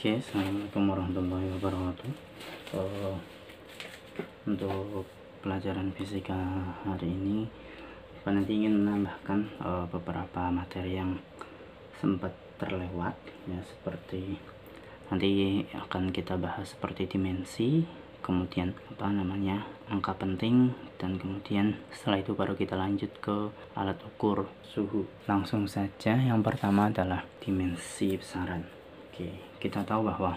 Oke, assalamualaikum warahmatullahi wabarakatuh. Untuk pelajaran fisika hari ini, saya nanti ingin menambahkan beberapa materi yang sempat terlewat, ya, seperti nanti akan kita bahas seperti dimensi, kemudian angka penting, dan kemudian setelah itu baru kita lanjut ke alat ukur suhu. Langsung saja, yang pertama adalah dimensi besaran. Oke, kita tahu bahwa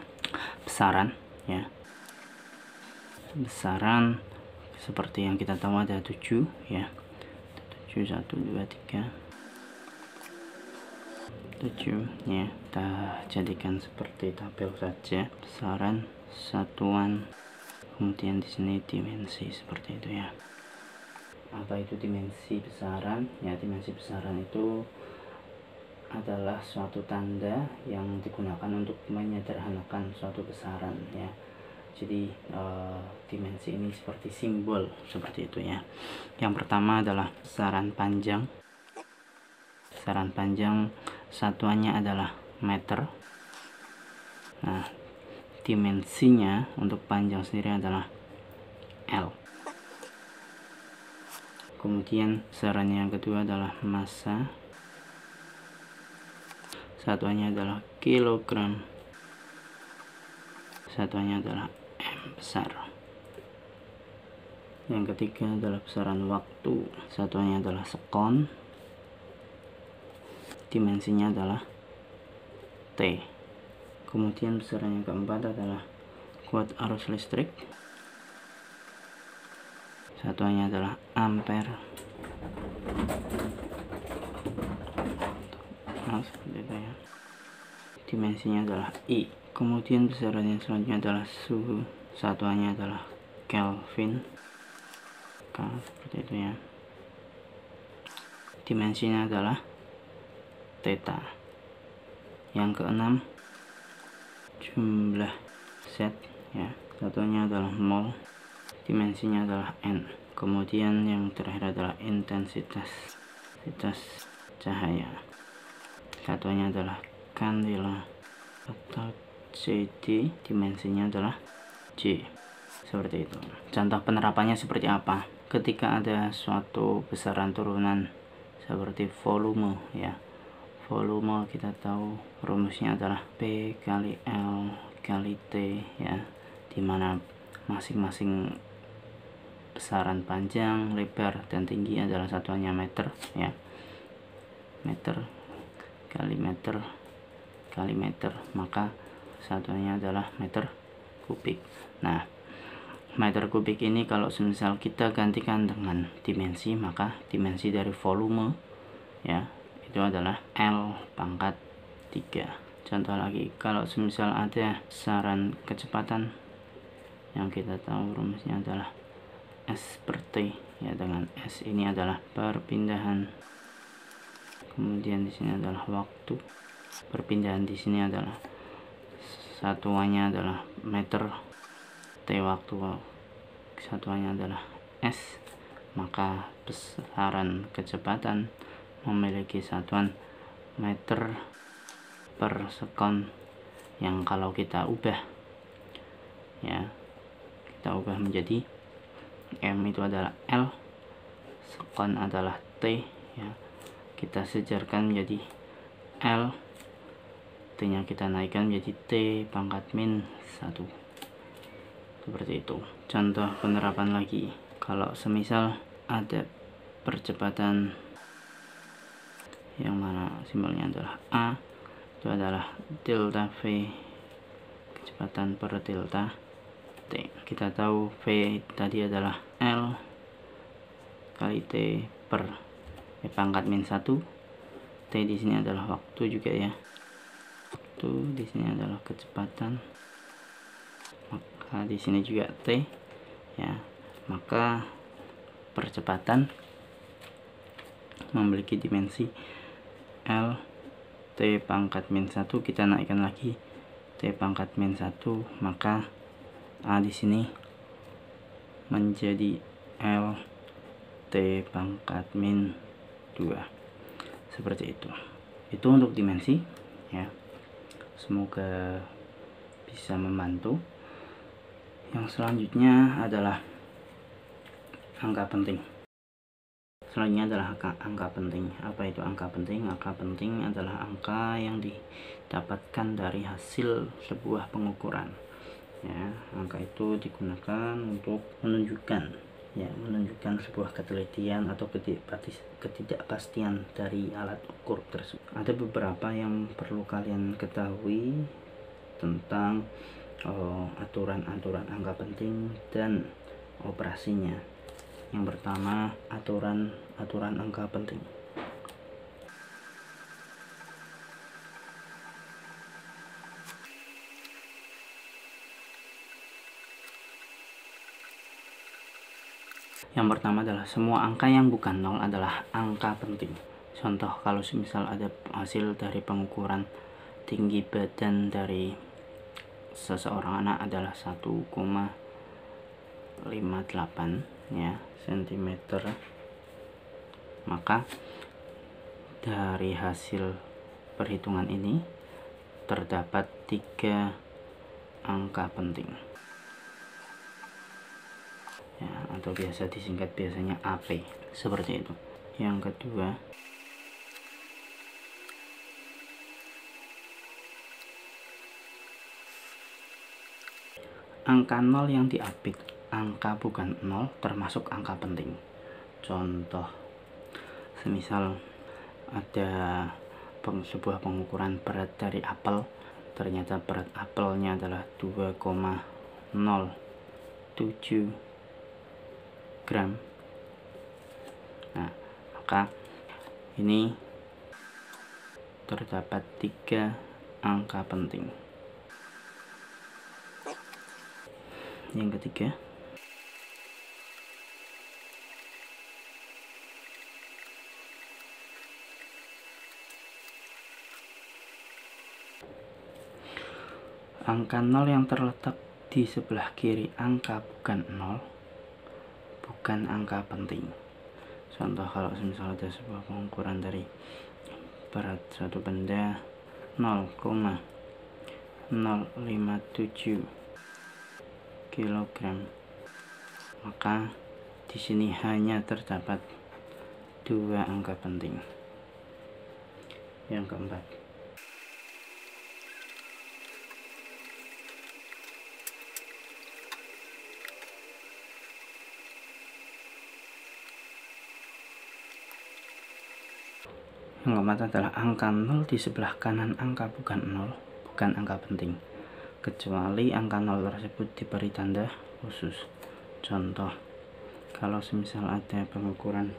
besaran, ya, besaran seperti yang kita tahu ada 7, ya, 7, 1, 2, 3, 7, ya. Kita jadikan seperti tabel saja, besaran, satuan, kemudian di sini dimensi, seperti itu, ya. Apa itu dimensi besaran? Ya, dimensi besaran itu adalah suatu tanda yang digunakan untuk menyederhanakan suatu besaran, ya. Jadi dimensi ini seperti simbol, seperti itu, ya. Yang pertama adalah besaran panjang. Besaran panjang satuannya adalah meter. Nah, dimensinya untuk panjang sendiri adalah L. Kemudian besaran yang kedua adalah massa. Satuannya adalah kilogram. Satuannya adalah M besar. Yang ketiga adalah besaran waktu. Satuannya adalah sekon. Dimensinya adalah T. Kemudian besaran yang keempat adalah kuat arus listrik. Satuannya adalah ampere. Nah, seperti itu, ya. Dimensinya adalah I. Kemudian besaran yang selanjutnya adalah suhu. Satuannya adalah Kelvin. Seperti itu, ya. Dimensinya adalah theta. Yang keenam, jumlah Z, ya. Satuannya adalah mol. Dimensinya adalah N. Kemudian yang terakhir adalah intensitas cahaya. Satuannya adalah kandela atau CD. Dimensinya adalah J. Seperti itu. Contoh penerapannya seperti apa? Ketika ada suatu besaran turunan seperti volume, ya. Volume kita tahu rumusnya adalah P kali L kali T, ya, dimana masing-masing besaran panjang, lebar, dan tinggi adalah satuannya meter, ya. Meter kali meter kali meter, maka satuannya adalah meter kubik. Nah, meter kubik ini kalau semisal kita gantikan dengan dimensi, maka dimensi dari volume, ya, itu adalah L pangkat 3. Contoh lagi, kalau semisal ada besaran kecepatan yang kita tahu rumusnya adalah S per T, ya, dengan S ini adalah perpindahan. Kemudian di sini adalah waktu. Perpindahan di sini adalah satuannya adalah meter. T waktu, satuannya adalah S. Maka besaran kecepatan memiliki satuan meter per sekon, yang kalau kita ubah, ya, kita ubah menjadi M itu adalah L, sekon adalah T, ya. Kita sejarkan menjadi L, T nya kita naikkan menjadi T pangkat min 1. Seperti itu. Contoh penerapan lagi, kalau semisal ada percepatan yang mana simbolnya adalah A, itu adalah delta V, kecepatan per delta T. Kita tahu V tadi adalah L kali T per pangkat min 1. T di sini adalah waktu juga, ya. Waktu di sini adalah kecepatan. Maka di sini juga T, ya. Maka percepatan memiliki dimensi L T pangkat min 1. Kita naikkan lagi T pangkat min 1, maka A di sini menjadi L T pangkat min 2. Seperti itu. Itu untuk dimensi, ya. Semoga bisa membantu. Yang selanjutnya adalah angka penting. Selanjutnya adalah angka penting. Apa itu angka penting? Angka penting adalah angka yang didapatkan dari hasil sebuah pengukuran. Ya, angka itu digunakan untuk menunjukkan sebuah ketelitian atau ketidakpastian dari alat ukur tersebut. Ada beberapa yang perlu kalian ketahui tentang aturan-aturan angka penting dan operasinya. Yang pertama, aturan angka penting. Yang pertama adalah semua angka yang bukan 0 adalah angka penting. Contoh, kalau misal ada hasil dari pengukuran tinggi badan dari seseorang anak adalah 1,58 ya cm, maka dari hasil perhitungan ini terdapat 3 angka penting ya, atau biasa disingkat biasanya AP, seperti itu. Yang kedua, angka 0 yang diapit, angka bukan 0 termasuk angka penting. Contoh, semisal ada sebuah pengukuran berat dari apel, ternyata berat apelnya adalah 2,07 gram. Nah, maka ini terdapat 3 angka penting. Yang ketiga, angka 0 yang terletak di sebelah kiri angka bukan 0 bukan angka penting. Contoh, kalau misalnya ada sebuah pengukuran dari berat suatu benda 0,057 kg, maka di sini hanya terdapat 2 angka penting. Yang keempat, adalah angka 0 di sebelah kanan angka bukan 0 bukan angka penting, kecuali angka 0 tersebut diberi tanda khusus. Contoh, kalau semisal ada pengukuran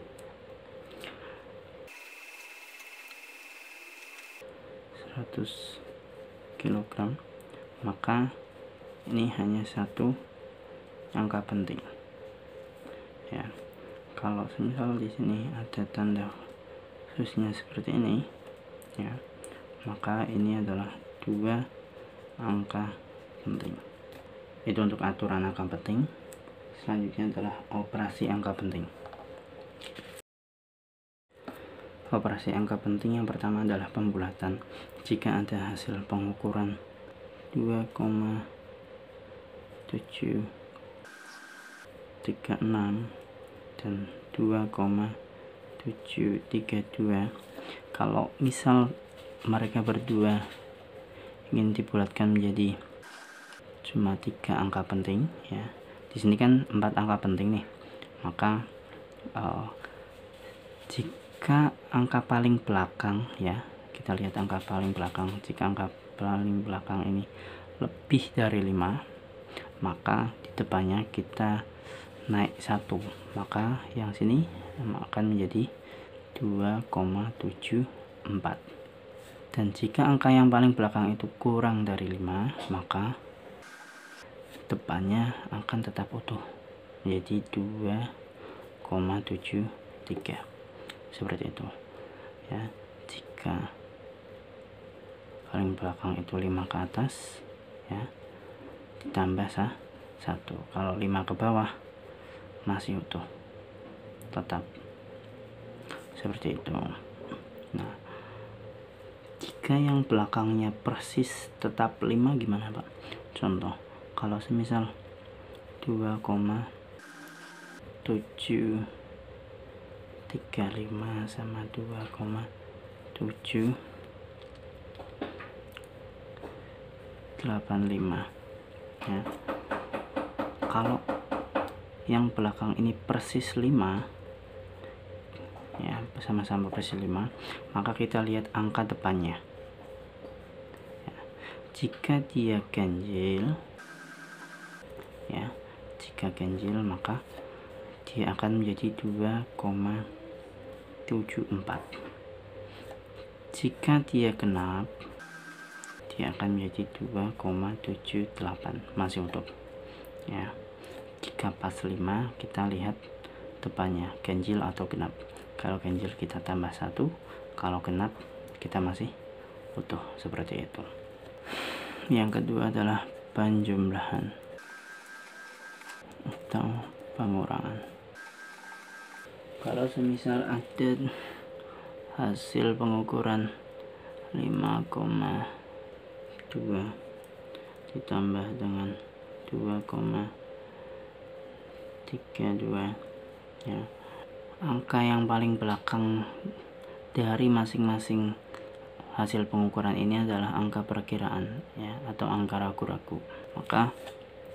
100 kg, maka ini hanya 1 angka penting ya. Kalau semisal di sini ada tanda khususnya seperti ini ya, maka ini adalah 2 angka penting. Itu untuk aturan angka penting. Selanjutnya adalah operasi angka penting. Operasi angka penting yang pertama adalah pembulatan. Jika ada hasil pengukuran 2,736 dan 2,732, kalau misal mereka berdua ingin dibulatkan menjadi cuma 3 angka penting ya, di sini kan 4 angka penting nih, maka jika angka paling belakang ya, kita lihat angka paling belakang, jika angka paling belakang ini lebih dari 5, maka di depannya kita naik 1, maka yang sini akan menjadi 2,74. Dan jika angka yang paling belakang itu kurang dari 5, maka depannya akan tetap utuh menjadi 2,73, seperti itu ya. Jika paling belakang itu 5 ke atas ya, ditambah 1, kalau 5 ke bawah masih utuh, tetap seperti itu. Nah, jika yang belakangnya persis tetap 5 gimana Pak? Contoh, kalau semisal 2,735 sama 2,785 ya. Kalau yang belakang ini persis 5 ya, sama-sama persis 5, maka kita lihat angka depannya ya. Jika dia ganjil ya, jika ganjil maka dia akan menjadi 2,74. Jika dia genap, dia akan menjadi 2,78, masih utuh ya. Jika pas 5, kita lihat depannya ganjil atau genap. Kalau ganjil kita tambah 1, kalau genap kita masih utuh, seperti itu. Yang kedua adalah penjumlahan atau pengurangan. Kalau semisal ada hasil pengukuran 5,2 ditambah dengan 2,32 ya, angka yang paling belakang dari masing-masing hasil pengukuran ini adalah angka perkiraan ya, atau angka ragu-ragu. Maka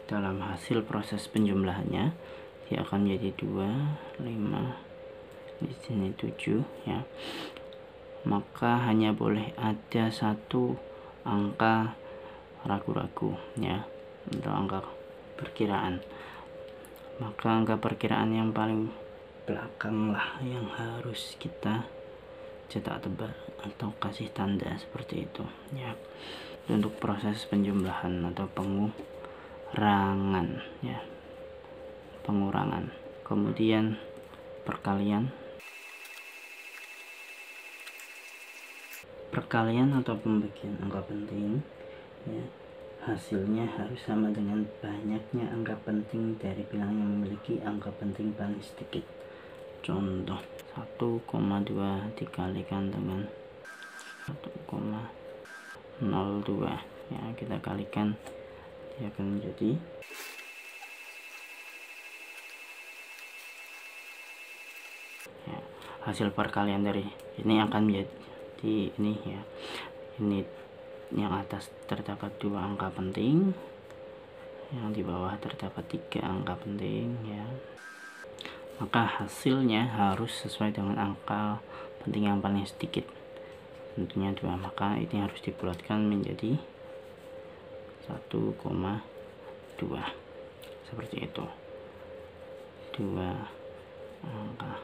dalam hasil proses penjumlahannya dia akan menjadi 2, 5, di sini 7 ya. Maka hanya boleh ada satu angka ragu-ragu ya, untuk angka perkiraan. Maka angka perkiraan yang paling belakang lah yang harus kita cetak tebal atau kasih tanda seperti itu ya, untuk proses penjumlahan atau pengurangan ya, pengurangan. Kemudian perkalian atau pembagian angka penting ya, hasilnya harus sama dengan banyaknya angka penting dari bilangan yang memiliki angka penting paling sedikit. Contoh, 1,2 dikalikan dengan 1,02 ya, kita kalikan, dia akan menjadi ya, hasil perkalian dari ini akan menjadi ini ya. Ini yang atas terdapat 2 angka penting, yang di bawah terdapat 3 angka penting ya. Maka hasilnya harus sesuai dengan angka penting yang paling sedikit, tentunya 2. Maka ini harus dibulatkan menjadi 1,2 seperti itu, 2 angka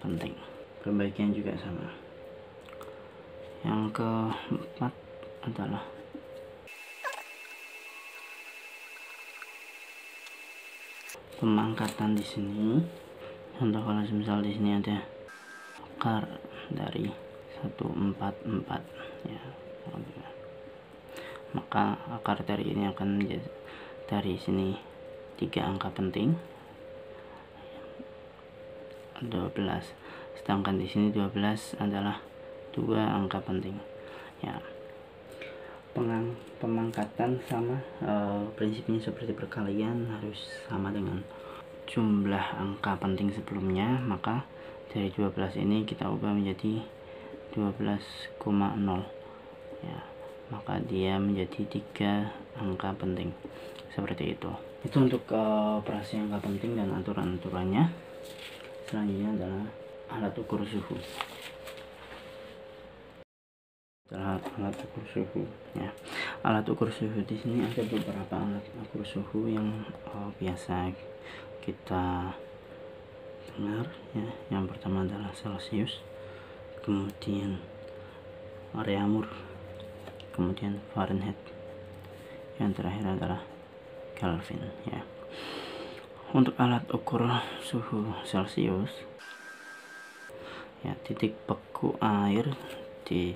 penting. Pembagian juga sama. Yang keempat adalah pemangkatan. Di sini contoh, kalau misal di sini ada akar dari 144 ya, maka akar dari ini akan menjadi dari sini 3 angka penting 12, sedangkan di sini 12 adalah 2 angka penting ya. Pemangkatan sama prinsipnya seperti perkalian, harus sama dengan jumlah angka penting sebelumnya. Maka dari 12 ini kita ubah menjadi 12,0 ya, maka dia menjadi 3 angka penting, seperti itu. Itu untuk operasi angka penting dan aturan-aturannya. Selanjutnya adalah alat ukur suhu. Alat ukur suhu ya. Alat ukur suhu di sini ada beberapa alat ukur suhu yang biasa kita dengar ya. Yang pertama adalah Celsius, kemudian Reaumur, kemudian Fahrenheit, yang terakhir adalah Kelvin ya. Untuk alat ukur suhu Celsius ya, titik beku air di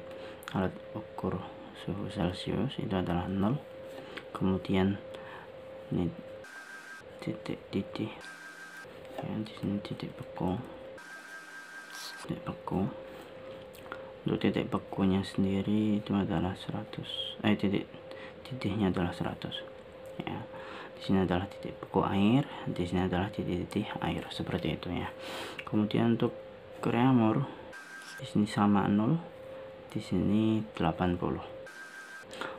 alat ukur suhu Celsius itu adalah 0. Kemudian ini titik ya, di sini titik beku. Untuk titik bekunya sendiri itu adalah 100 titik titiknya adalah 100 ya. Di sini adalah titik beku air, di sini adalah titik-titik air, seperti itu ya. Kemudian untuk Reaumur di sini sama 0, di sini 80.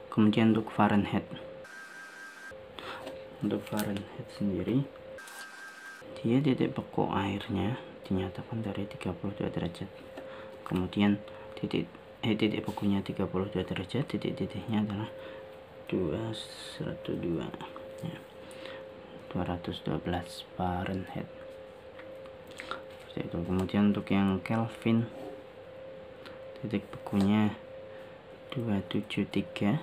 Kemudian untuk Fahrenheit sendiri, dia titik beku airnya dinyatakan dari 32 derajat. Kemudian titik bekunya 32 derajat, titik-titiknya adalah 212 ya, 212 Fahrenheit, seperti itu. Kemudian untuk yang Kelvin, titik bekunya 273,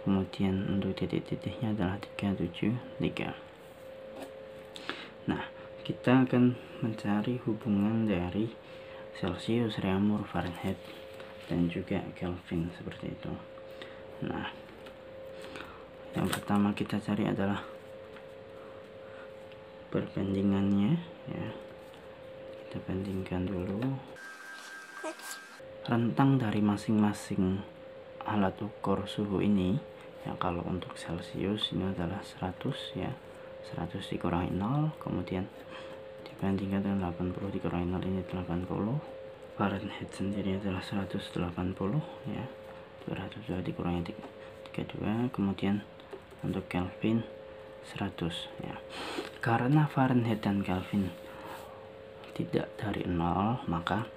kemudian untuk titik-titiknya adalah 373. Nah, kita akan mencari hubungan dari Celcius, Reaumur, Fahrenheit, dan juga Kelvin, seperti itu. Nah, yang pertama kita cari adalah perbandingannya ya. Kita bandingkan dulu rentang dari masing-masing alat ukur suhu ini ya. Kalau untuk Celcius ini adalah 100 ya, 100 dikurangi 0, kemudian dibandingkan dengan 80 dikurangi 0, ini 80. Fahrenheit sendiri adalah 180 ya, 202 dikurangi 32, kemudian untuk Kelvin 100 ya. Karena Fahrenheit dan Kelvin tidak dari 0, maka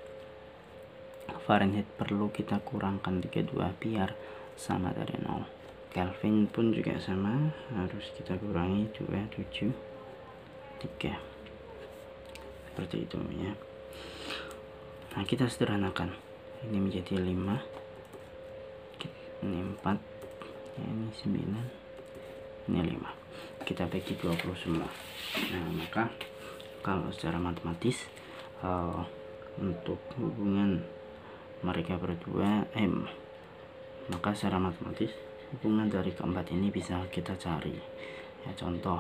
Fahrenheit perlu kita kurangkan 32 biar sama dari 0. Kelvin pun juga sama, harus kita kurangi 273, seperti itu ya. Nah, kita sederhanakan, ini menjadi 5, ini 4 ya, ini 9, ini 5, kita bagi 20 semua. Nah, maka kalau secara matematis untuk hubungan mereka berdua maka secara matematis hubungan dari keempat ini bisa kita cari ya. Contoh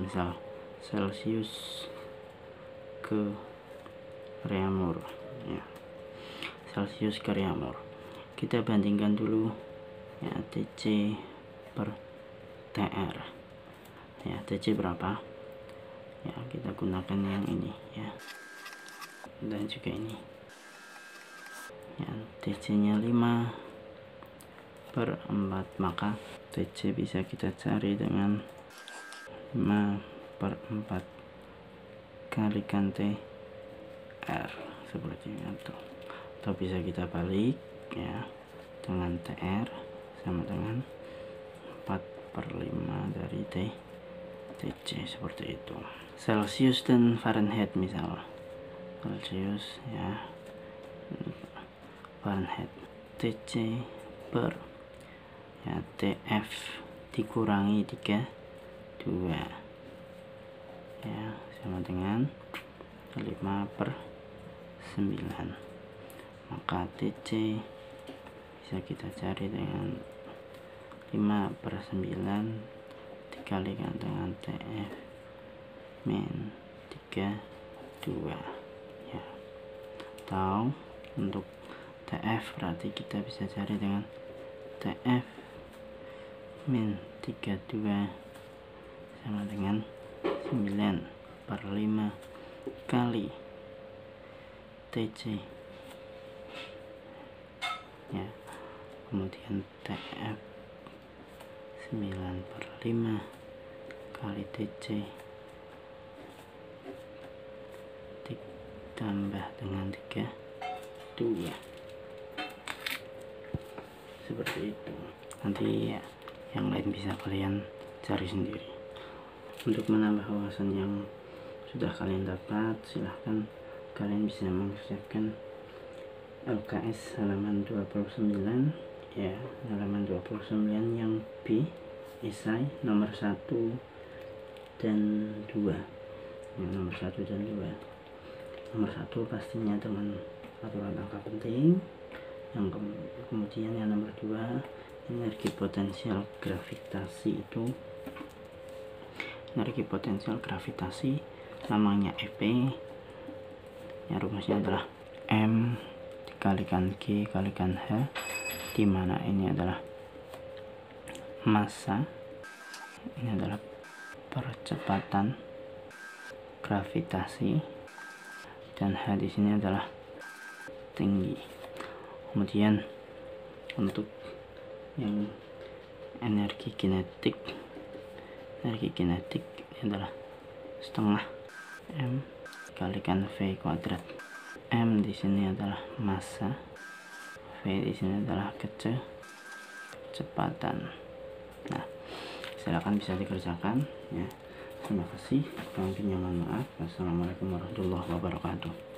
misal Celcius ke Reaumur ya, Celcius ke Reaumur, kita bandingkan dulu ya, TC per TR ya. TC berapa ya, kita gunakan yang ini ya, dan juga ini ya. TC nya 5/4, maka TC bisa kita cari dengan 5/4 kalikan TR, seperti itu. Atau bisa kita balik ya, dengan TR sama dengan 4/5 dari TC, seperti itu. Celcius dan Fahrenheit, misal Celcius ya, Fahrenheit, TC per ya, TF dikurangi 32 ya, sama dengan 5/9, maka TC bisa kita cari dengan 5/9 dikalikan dengan TF min 32 ya. Atau untuk TF berarti kita bisa cari dengan TF min 32 sama dengan 9/5 kali TC ya. Kemudian TF 9/5 kali TC ditambah dengan 32, seperti itu. Nanti ya, yang lain bisa kalian cari sendiri. Untuk menambah wawasan yang sudah kalian dapat, silahkan kalian bisa mengerjakan LKS halaman 29 ya, halaman 29 yang B, esai nomor 1 dan 2 ya, nomor 1 dan 2. Nomor 1 pastinya dengan aturan angka penting, yang kemudian yang nomor 2 energi potensial gravitasi. Itu energi potensial gravitasi namanya EP ya, rumusnya adalah M dikalikan G kalikan H, dimana ini adalah massa, ini adalah percepatan gravitasi, dan H di sini adalah tinggi. Kemudian untuk yang energi kinetik ini adalah setengah M kalikan V kuadrat. M di sini adalah massa, V di sini adalah kecepatan. Nah, silakan bisa dikerjakan ya. Terima kasih. Mungkin yang mohon maaf. Wassalamualaikum warahmatullahi wabarakatuh.